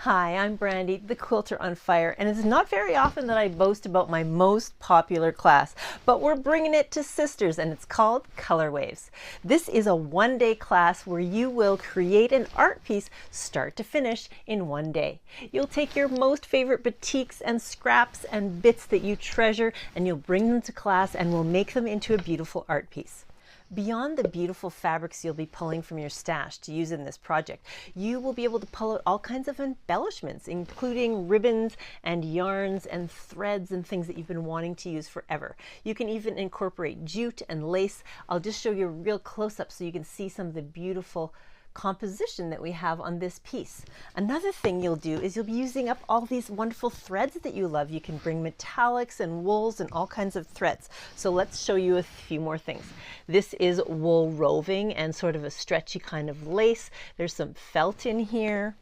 Hi, I'm Brandy, the quilter on fire, and it's not very often that I boast about my most popular class, but we're bringing it to Sisters, and it's called Color Waves. This is a one-day class where you will create an art piece start to finish in one day. You'll take your most favorite batiks and scraps and bits that you treasure, and you'll bring them to class and we'll make them into a beautiful art piece. Beyond the beautiful fabrics you'll be pulling from your stash to use in this project, you will be able to pull out all kinds of embellishments, including ribbons and yarns and threads and things that you've been wanting to use forever. You can even incorporate jute and lace. I'll just show you a real close-up so you can see some of the beautiful composition that we have on this piece. Another thing you'll do is you'll be using up all these wonderful threads that you love. You can bring metallics and wools and all kinds of threads. So let's show you a few more things. This is wool roving and sort of a stretchy kind of lace. There's some felt in here.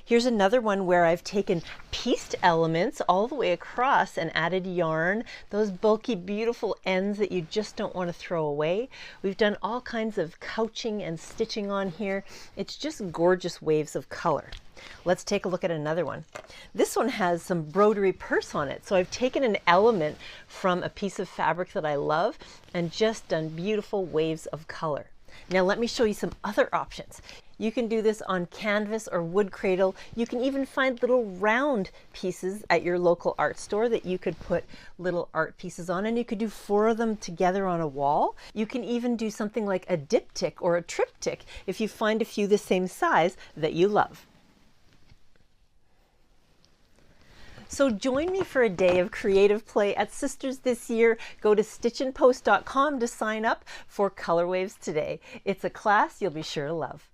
Here's another one where I've taken pieced elements all the way across and added yarn, those bulky, beautiful ends that you just don't want to throw away. We've done all kinds of couching and stitching on here. It's just gorgeous waves of color. Let's take a look at another one. This one has some broderie purse on it. So I've taken an element from a piece of fabric that I love and just done beautiful waves of color. Now let me show you some other options. You can do this on canvas or wood cradle. You can even find little round pieces at your local art store that you could put little art pieces on, and you could do 4 of them together on a wall. You can even do something like a diptych or a triptych if you find a few the same size that you love. So join me for a day of creative play at Sisters this year. Go to stitchinpost.com to sign up for Color Waves today. It's a class you'll be sure to love.